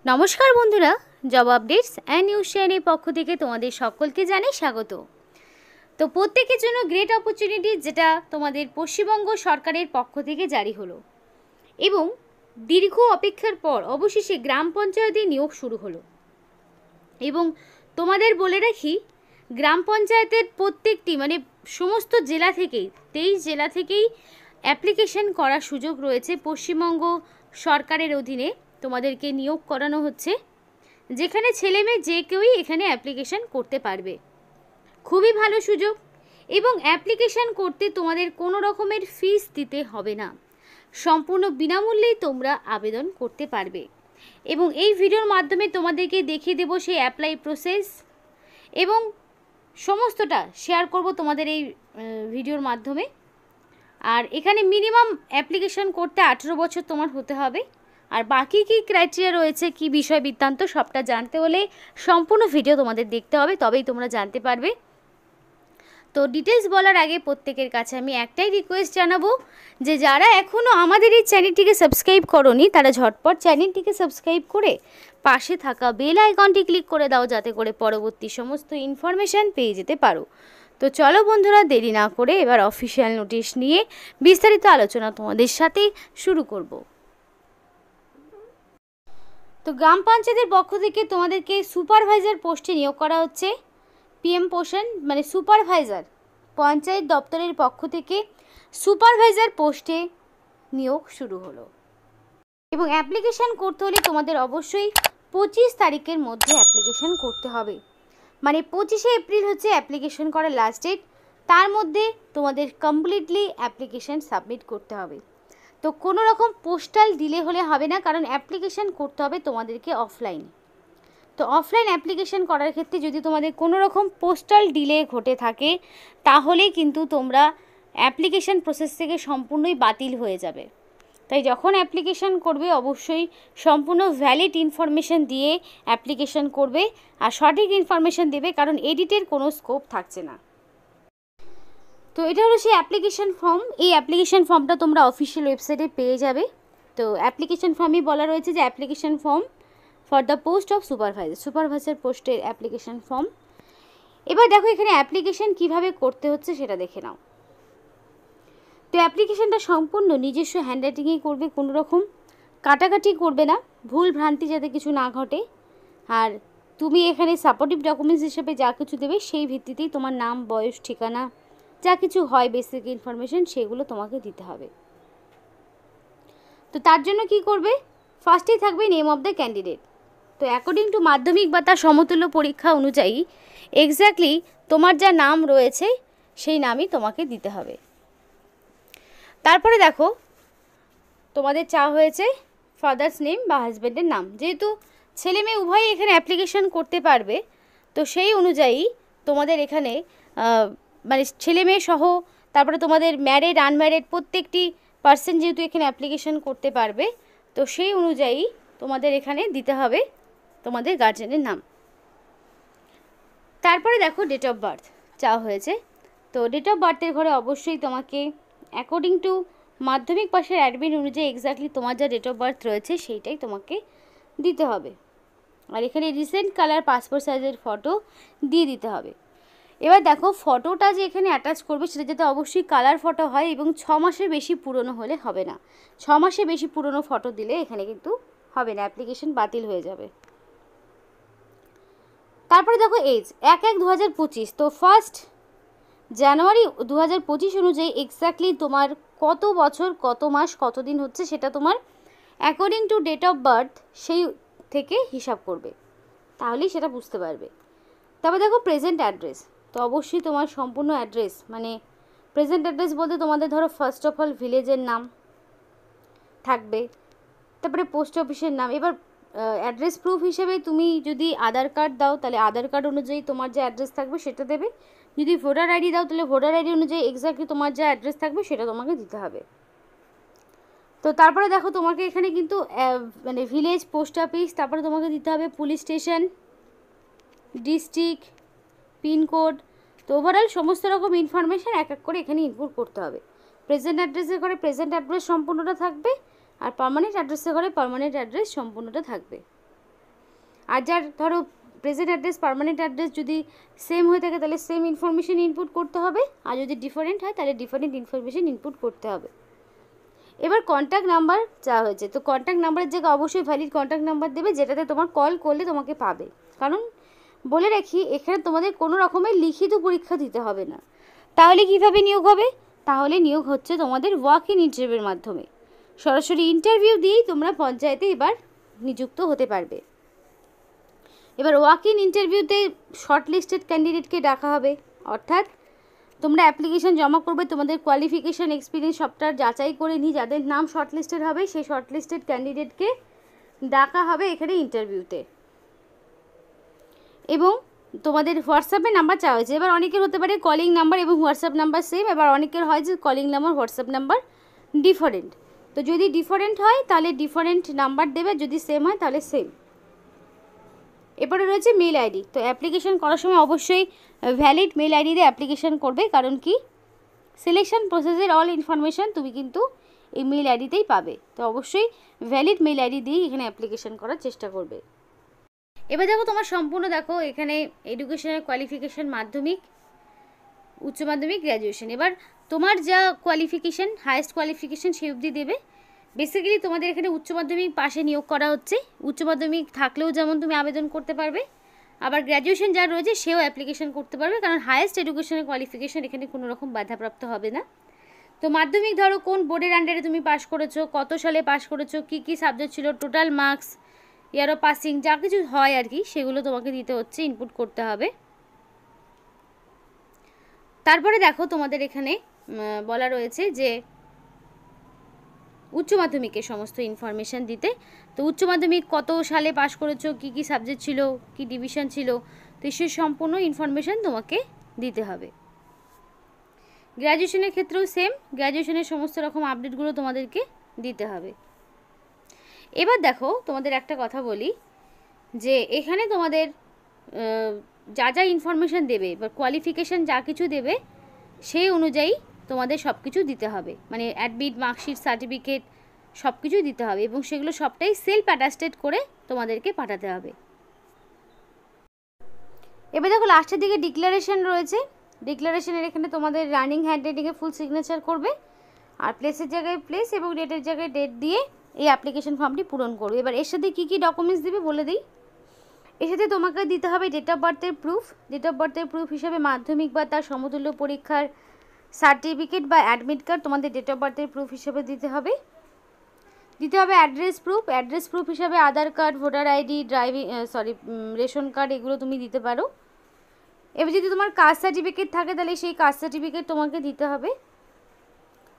নমস্কার বন্ধুরা, job updates and news চ্যানেলের পক্ষ থেকে তোমাদের সকলকে জানাই স্বাগত। তো প্রত্যেকের জন্য গ্রেট অপরচুনিটি যেটা তোমাদের পশ্চিমবঙ্গ সরকারের পক্ষ থেকে জারি হলো এবং দীর্ঘ অপেক্ষার পর অবশেষে গ্রাম পঞ্চায়েতে নিয়োগ শুরু হলো। এবং তোমাদের বলে রাখি, গ্রাম পঞ্চায়েতের প্রত্যেকটি সমস্ত জেলা থেকেই 23 জেলা থেকেই অ্যাপ্লিকেশন করার সুযোগ রয়েছে। পশ্চিমবঙ্গ সরকারের অধীনে তোমাদেরকে নিয়োগ করানো হচ্ছে, যেখানে ছেলে মেয়ে যে কেউই এখানে অ্যাপ্লিকেশন করতে পারবে। খুবই ভালো সুযোগ এবং অ্যাপ্লিকেশন করতে তোমাদের কোনো রকমের ফিস দিতে হবে না, সম্পূর্ণ বিনামূল্যেই তোমরা আবেদন করতে পারবে। এবং এই ভিডিওর মাধ্যমে তোমাদেরকে দেখিয়ে দেবো সেই অ্যাপ্লাই প্রসেস এবং সমস্তটা শেয়ার করব তোমাদের এই ভিডিওর মাধ্যমে। আর এখানে মিনিমাম অ্যাপ্লিকেশন করতে 18 বছর তোমার হতে হবে। আর বাকি কি ক্রাইটেরিয়া রয়েছে, কি বিষয় বৃত্তান্ত, সবটা জানতে হলে সম্পূর্ণ ভিডিও তোমাদের দেখতে হবে, তবেই তোমরা জানতে পারবে। তো ডিটেলস বলার আগে প্রত্যেকের কাছে আমি একটাই রিকোয়েস্ট জানাবো যে যারা এখনও আমাদের এই চ্যানেলটিকে সাবস্ক্রাইব করোনি তারা ঝটপট চ্যানেলটিকে সাবস্ক্রাইব করে পাশে থাকা বেল আইকনটি ক্লিক করে দাও, যাতে করে পরবর্তী সমস্ত ইনফরমেশান পেয়ে যেতে পারো। তো চলো বন্ধুরা, দেরি না করে এবার অফিসিয়াল নোটিশ নিয়ে বিস্তারিত আলোচনা তোমাদের সাথে শুরু করব। তো গ্রাম পঞ্চায়েতের পক্ষ থেকে তোমাদেরকে সুপারভাইজার পোস্টে নিয়োগ করা হচ্ছে। পিএম পোষণ সুপারভাইজার, পঞ্চায়েত দপ্তরের পক্ষ থেকে সুপারভাইজার পোস্টে নিয়োগ শুরু হলো। এবং অ্যাপ্লিকেশান করতে হলে তোমাদের অবশ্যই 25 তারিখের মধ্যে অ্যাপ্লিকেশান করতে হবে। 25শে এপ্রিল হচ্ছে অ্যাপ্লিকেশান করার লাস্ট ডেট, তার মধ্যে তোমাদের কমপ্লিটলি অ্যাপ্লিকেশান সাবমিট করতে হবে। তো কোনো রকম পোস্টাল ডিলে হলে হবে না, কারণ অ্যাপ্লিকেশান করতে হবে তোমাদেরকে অফলাইন। তো অফলাইন অ্যাপ্লিকেশান করার ক্ষেত্রে যদি তোমাদের কোনো রকম পোস্টাল ডিলে ঘটে থাকে তাহলে কিন্তু তোমরা অ্যাপ্লিকেশান প্রসেস থেকে সম্পূর্ণই বাতিল হয়ে যাবে। তাই যখন অ্যাপ্লিকেশান করবে অবশ্যই সম্পূর্ণ ভ্যালিড ইনফরমেশান দিয়ে অ্যাপ্লিকেশান করবে আর সঠিক ইনফরমেশান দেবে, কারণ এডিটের কোনো স্কোপ থাকছে না। তো এটা হলো সেই অ্যাপ্লিকেশান ফর্ম। এই অ্যাপ্লিকেশান ফর্মটা তোমরা অফিসিয়াল ওয়েবসাইটে পেয়ে যাবে। তো অ্যাপ্লিকেশান ফর্মই বলা রয়েছে যে application form for the post of supervisor পোস্টের অ্যাপ্লিকেশান ফর্ম। এবার দেখো এখানে অ্যাপ্লিকেশান কিভাবে করতে হচ্ছে সেটা দেখে নাও। তো অ্যাপ্লিকেশানটা সম্পূর্ণ নিজস্ব হ্যান্ডরাইটিংয়েই করবে, কোনো রকম কাটাকাটি করবে না, ভুল ভ্রান্তি যাতে কিছু না ঘটে। আর তুমি এখানে সাপোর্টিভ ডকুমেন্টস হিসেবে যা কিছু দেবে সেই ভিত্তিতেই তোমার নাম, বয়স, ঠিকানা, যা কিছু হয় বেসিক ইনফরমেশান সেগুলো তোমাকে দিতে হবে। তো তার জন্য কি করবে, ফার্স্টেই থাকবে নেম অফ দ্য ক্যান্ডিডেট। তো অ্যাকর্ডিং টু মাধ্যমিক বা তার সমতুল্য পরীক্ষা অনুযায়ী এক্স্যাক্টলি তোমার যা নাম রয়েছে সেই নামই তোমাকে দিতে হবে। তারপরে দেখো তোমাদের চাওয়া হয়েছে ফাদার্স নেম বা হাজব্যান্ডের নাম। যেহেতু ছেলে মেয়ে উভয়ই এখানে অ্যাপ্লিকেশন করতে পারবে, তো সেই অনুযায়ী তোমাদের এখানে ছেলে মেয়ে সহ, তারপরে তোমাদের ম্যারিড আনম্যারিড প্রত্যেকটি পার্সন যেহেতু এখানে অ্যাপ্লিকেশন করতে পারবে, তো সেই অনুযায়ী তোমাদের এখানে দিতে হবে তোমাদের গার্জেনের নাম। তারপরে দেখো ডেট অফ বার্থ চাওয়া হয়েছে। তো ডেট অফ বার্থের ঘরে অবশ্যই তোমাকে অ্যাকর্ডিং টু মাধ্যমিক পাশের অ্যাডমিট অনুযায়ী এক্স্যাক্টলি তোমার যা ডেট অফ বার্থ রয়েছে সেইটাই তোমাকে দিতে হবে। আর এখানে রিসেন্ট কালার পাসপোর্ট সাইজের ফটো দিয়ে দিতে হবে। এবার দেখো ফটোটা যে এখানে অ্যাটাচ করবে সেটা যাতে অবশ্যই কালার ফটো হয় এবং 6 মাসের বেশি পুরনো হলে হবে না। 6 মাসের বেশি পুরনো ফটো দিলে এখানে কিন্তু হবে না, অ্যাপ্লিকেশন বাতিল হয়ে যাবে। তারপরে দেখো এজ 1/1/2025। তো 1 জানুয়ারি 2025 অনুযায়ী এক্স্যাক্টলি তোমার কত বছর, কত মাস, কত দিন হচ্ছে সেটা তোমার according to date of birth সেই থেকে হিসাব করবে, তাহলেই সেটা বুঝতে পারবে। তারপর দেখো প্রেজেন্ট অ্যাড্রেস। তো অবশ্যই তোমার সম্পূর্ণ অ্যাড্রেস, প্রেজেন্ট অ্যাড্রেস বলতে তোমাদের ধরো ফার্স্ট অফ অল ভিলেজের নাম থাকবে, তারপরে পোস্ট অফিসের নাম। এবার অ্যাড্রেস প্রুফ হিসেবে তুমি যদি আধার কার্ড দাও তাহলে আধার কার্ড অনুযায়ী তোমার যে অ্যাড্রেস থাকবে সেটা দেবে। যদি ভোটার আইডি দাও তাহলে ভোটার আইডি অনুযায়ী এক্স্যাক্টলি তোমার যা অ্যাড্রেস থাকবে সেটা তোমাকে দিতে হবে। তো তারপরে দেখো তোমাকে এখানে কিন্তু ভিলেজ, পোস্ট অফিস, তারপরে তোমাকে দিতে হবে পুলিশ স্টেশন, ডিস্ট্রিক্ট, পিনকোড। তো ওভারঅল সমস্ত রকম ইনফরমেশান এক এক করে এখানে ইনপুট করতে হবে। প্রেজেন্ট অ্যাড্রেসের ঘরে প্রেজেন্ট অ্যাড্রেস সম্পূর্ণটা থাকবে, আর পার্মানেন্ট অ্যাড্রেসের ঘরে পার্মানেন্ট অ্যাড্রেস সম্পূর্ণটা থাকবে। আর যার ধরো প্রেজেন্ট অ্যাড্রেস পার্মানেন্ট অ্যাড্রেস যদি সেম হয়ে থাকে তাহলে সেম ইনফরমেশন ইনপুট করতে হবে, আর যদি ডিফারেন্ট হয় তাহলে ডিফারেন্ট ইনফরমেশন ইনপুট করতে হবে। এবার কন্ট্যাক্ট নাম্বার চাওয়া হয়েছে, তো কন্ট্যাক্ট নাম্বারের জায়গায় অবশ্যই ভ্যালিড কন্ট্যাক্ট নাম্বার দেবে যেটাতে তোমার কল করলে তোমাকে পাবে। কারণ বলে রাখি এখানে তোমাদের কোনো রকমের লিখিত পরীক্ষা দিতে হবে না। তাহলে কিভাবে নিয়োগ হবে? তাহলে নিয়োগ হচ্ছে তোমাদের ওয়াক ইন ইন্টারভিউর মাধ্যমে। সরাসরি ইন্টারভিউ দিয়েই তোমরা পঞ্চায়েতে এবার নিযুক্ত হতে পারবে। এবার ওয়াক ইন ইন্টারভিউতে শর্ট লিস্টেড ক্যান্ডিডেটকে ডাকা হবে, অর্থাৎ তোমরা অ্যাপ্লিকেশন জমা করবে, তোমাদের কোয়ালিফিকেশান এক্সপিরিয়েন্স সবটা যাচাই করে নিয়ে যাদের নাম শর্ট লিস্টেড হবে সেই শর্ট লিস্টেড ক্যান্ডিডেটকে ডাকা হবে এখানে ইন্টারভিউতে। এবং তোমাদের হোয়াটসঅ্যাপে নাম্বার চাওয়া হয়েছে। এবার অনেকের হতে পারে কলিং নাম্বার এবং হোয়াটসঅ্যাপ নাম্বার সেম, এবার অনেকের হয় যে calling number WhatsApp number different. তো যদি ডিফারেন্ট হয় তাহলে ডিফারেন্ট নাম্বার দেবে, যদি সেম হয় তাহলে সেম। এরপরে রয়েছে মেল আইডি। তো অ্যাপ্লিকেশন করার সময় অবশ্যই ভ্যালিড মেল আইডি দিয়ে অ্যাপ্লিকেশন করবে, কারণ কি সিলেকশন প্রসেসের অল ইনফরমেশান তুমি কিন্তু এই মেল আইডিতেই পাবে। তো অবশ্যই ভ্যালিড মেল আইডি দিয়েই এখানে অ্যাপ্লিকেশন করার চেষ্টা করবে। এবার দেখো তোমার সম্পূর্ণ দেখো এখানে এডুকেশনের কোয়ালিফিকেশান মাধ্যমিক, উচ্চ মাধ্যমিক, গ্র্যাজুয়েশন। এবার তোমার যা কোয়ালিফিকেশান হায়েস্ট কোয়ালিফিকেশান সেই অবধি দেবে। বেসিক্যালি তোমাদের এখানে উচ্চ মাধ্যমিক পাশে নিয়োগ করা হচ্ছে। উচ্চ মাধ্যমিক থাকলেও যেমন তুমি আবেদন করতে পারবে, আবার গ্র্যাজুয়েশন যার রয়েছে সেও অ্যাপ্লিকেশন করতে পারবে, কারণ হায়েস্ট এডুকেশনের কোয়ালিফিকেশান এখানে কোনো রকম বাধাপ্রাপ্ত হবে না। তো মাধ্যমিক ধরো কোন বোর্ডের আন্ডারে তুমি পাস করেছো, কত সালে পাস করেছো, কী কী সাবজেক্ট ছিল, total marks, year of passing যা কিছু হয় আর কি সেগুলো তোমাকে দিতে হচ্ছে, ইনপুট করতে হবে। তারপরে দেখো তোমাদের এখানে বলা রয়েছে যে উচ্চ মাধ্যমিকের সমস্ত ইনফরমেশান দিতে। তো উচ্চ মাধ্যমিক কত সালে পাস করেছো, কী কী সাবজেক্ট ছিল, কী ডিভিশন ছিল, তো সে সম্পূর্ণ ইনফরমেশান তোমাকে দিতে হবে। গ্র্যাজুয়েশনের ক্ষেত্রেও সেম, গ্র্যাজুয়েশনের সমস্ত রকম আপডেটগুলো তোমাদেরকে দিতে হবে। এবার দেখো তোমাদের একটা কথা বলি যে এখানে তোমাদের যা যা ইনফরমেশান দেবে বা কোয়ালিফিকেশান যা কিছু দেবে সেই অনুযায়ী তোমাদের সব কিছু দিতে হবে, মানে অ্যাডমিট, মার্কশিট, সার্টিফিকেট সব কিছুই দিতে হবে, এবং সেগুলো সবটাই সেলফ অ্যাটাস্টেড করে তোমাদেরকে পাঠাতে হবে। এবার দেখো লাস্টের দিকে ডিক্লারেশন রয়েছে। ডিক্লারেশনের এখানে তোমাদের রানিং হ্যান্ডরাইটিংয়ে ফুল সিগনেচার করবে, আর প্লেসের জায়গায় প্লেস এবং ডেটের জায়গায় ডেট দিয়ে এই অ্যাপ্লিকেশন ফর্মটি পূরণ করবে। এবার এর সাথে কী কী ডকুমেন্টস দিবে বলে দিই। এর সাথে তোমাকে দিতে হবে ডেট অফ বার্থের প্রুফ। ডেট অফ বার্থের প্রুফ হিসাবে মাধ্যমিক বা তার সমতুল্য পরীক্ষার সার্টিফিকেট বা অ্যাডমিট কার্ড তোমাদের ডেট অফ বার্থের প্রুফ হিসাবে দিতে হবে। Address proof. অ্যাড্রেস প্রুফ হিসাবে Aadhaar card, voter ID, ration card এগুলো তুমি দিতে পারো। এবার যদি তোমার কাস্ট সার্টিফিকেট থাকে তাহলে সেই কাস্ট সার্টিফিকেট তোমাকে দিতে হবে,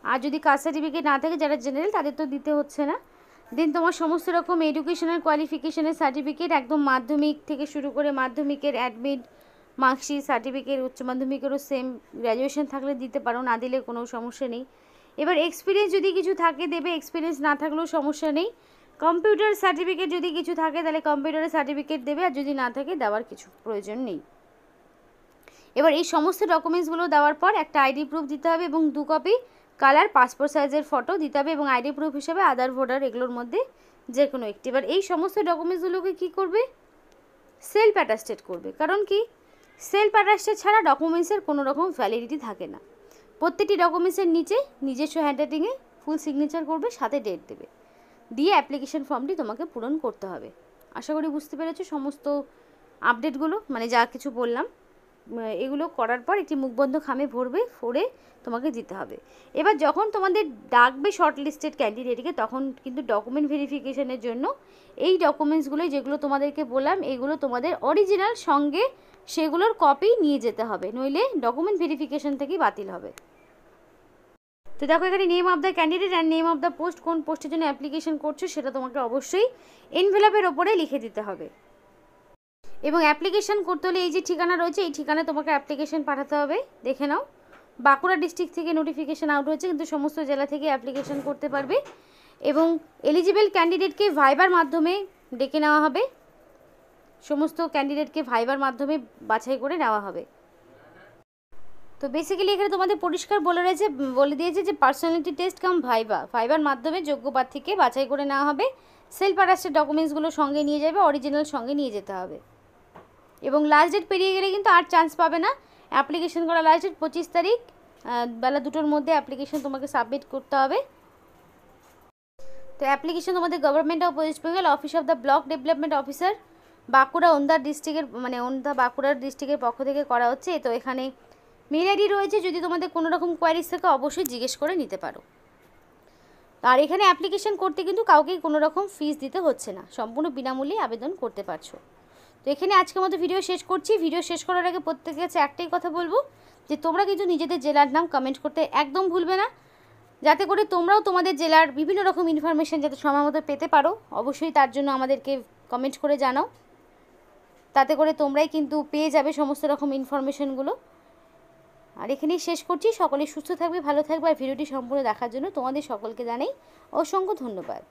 আর যদি কাস্ট সার্টিফিকেট না থাকে যারা জেনারেল তাদের তো দিতে হচ্ছে না। দেন তোমার সমস্ত রকম এডুকেশনাল কোয়ালিফিকেশনের সার্টিফিকেট একদম মাধ্যমিক থেকে শুরু করে মাধ্যমিকের অ্যাডমিট, মার্কশিট, সার্টিফিকেট, উচ্চ মাধ্যমিকেরও সেম, গ্র্যাজুয়েশন থাকলে দিতে পারো, না দিলে কোনো সমস্যা নেই। এবার এক্সপিরিয়েন্স যদি কিছু থাকে দেবে, এক্সপিরিয়েন্স না থাকলেও সমস্যা নেই। কম্পিউটার সার্টিফিকেট যদি কিছু থাকে তাহলে কম্পিউটারের সার্টিফিকেট দেবে, আর যদি না থাকে দেওয়ার কিছু প্রয়োজন নেই। এবার এই সমস্ত ডকুমেন্টসগুলো দেওয়ার পর একটা আইডি প্রুফ দিতে হবে এবং 2 কপি কালার পাসপোর্ট সাইজের ফটো দিতে হবে, এবং আইডি প্রুফ হিসেবে আধার, ভোটার এগুলোর মধ্যে যে কোনো একটি। এবার এই সমস্ত ডকুমেন্টসগুলোকে কী করবে? সেলফ অ্যাটাস্টেড করবে, কারণ কি সেলফ অ্যাটাস্টেড ছাড়া ডকুমেন্টসের কোনো রকম ভ্যালিডিটি থাকে না। প্রত্যেকটি ডকুমেন্টসের নিচে নিজস্ব হ্যান্ডরাইটিংয়ে ফুল সিগনেচার করবে, সাথে ডেট দেবে, দিয়ে অ্যাপ্লিকেশন ফর্মটি তোমাকে পূরণ করতে হবে। আশা করি বুঝতে পেরেছো সমস্ত আপডেটগুলো, মানে যা কিছু বললাম এগুলো করার পর একটি মুখবন্ধ খামে ভরে তোমাকে দিতে হবে। এবার যখন তোমাদের ডাকবে শর্ট লিস্টেড ক্যান্ডিডেটকে তখন কিন্তু ডকুমেন্ট ভেরিফিকেশনের জন্য এই ডকুমেন্টসগুলোই যেগুলো তোমাদেরকে বললাম এগুলো তোমাদের অরিজিনাল সঙ্গে সেগুলোর কপি নিয়ে যেতে হবে, নইলে ডকুমেন্ট ভেরিফিকেশন থেকেই বাতিল হবে। তো দেখো এখানে name of the candidate and name of the post, কোন পোস্টের জন্য অ্যাপ্লিকেশন করছো সেটা তোমাকে অবশ্যই এনভেলপের ওপরে লিখে দিতে হবে। এবং অ্যাপ্লিকেশন করতে হলে এই যে ঠিকানা রয়েছে এই ঠিকানায় তোমাকে অ্যাপ্লিকেশন পাঠাতে হবে। দেখে নাও, বাঁকুড়া ডিস্ট্রিক্ট থেকে নোটিফিকেশান আউট হয়েছে, কিন্তু সমস্ত জেলা থেকে অ্যাপ্লিকেশন করতে পারবে। এবং এলিজিবল ক্যান্ডিডেটকে ভাইবার মাধ্যমে ডেকে নেওয়া হবে, সমস্ত ক্যান্ডিডেটকে ভাইবার মাধ্যমে বাছাই করে নেওয়া হবে। তো বেসিক্যালি এখানে তোমাদের পরিষ্কার বলে দিয়েছে যে পার্সোনালিটি টেস্ট কাম ভাইবার মাধ্যমে যোগ্য প্রার্থীকে বাছাই করে নেওয়া হবে, সেলফ অ্যাটাস্টেড ডকুমেন্টসগুলো সঙ্গে নিয়ে যাবে, অরিজিনাল সঙ্গে নিয়ে যেতে হবে। এবং লাস্ট ডেট পেরিয়ে গেলে কিন্তু আর চান্স পাবে না। অ্যাপ্লিকেশন করা লাস্ট ডেট 25 তারিখ বেলা 2টোর মধ্যে অ্যাপ্লিকেশন তোমাকে সাবমিট করতে হবে। তো অ্যাপ্লিকেশন তোমাদের government of West Bengal, office of the block development officer, Bankura, Onda ডিস্ট্রিক্টের বাঁকুড়ার ডিস্ট্রিক্টের পক্ষ থেকে করা হচ্ছে। তো এখানে মেল আইডি রয়েছে, যদি তোমাদের কোনো রকম কোয়ারিজ থাকে অবশ্যই জিজ্ঞেস করে নিতে পারো। আর এখানে অ্যাপ্লিকেশন করতে কিন্তু কাউকেই কোনো রকম ফিস দিতে হচ্ছে না, সম্পূর্ণ বিনামূল্যে আবেদন করতে পারছো। তো এখানে আজকের মতো ভিডিও শেষ করছি। ভিডিও শেষ করার আগে প্রত্যেকের কাছে একটাই কথা বলবো যে তোমরা কিন্তু নিজেদের জেলার নাম কমেন্ট করতে একদম ভুলবে না, যাতে করে তোমরাও তোমাদের জেলার বিভিন্ন রকম ইনফরমেশান যাতে সময় মতো পেতে পারো। অবশ্যই তার জন্য আমাদেরকে কমেন্ট করে জানাও, তাতে করে তোমরাই কিন্তু পেয়ে যাবে সমস্ত রকম ইনফরমেশানগুলো। আর এখানেই শেষ করছি। সকলে সুস্থ থাকবে, ভালো থাকবে। আর ভিডিওটি সম্পূর্ণ দেখার জন্য তোমাদের সকলকে জানাই অসংখ্য ধন্যবাদ।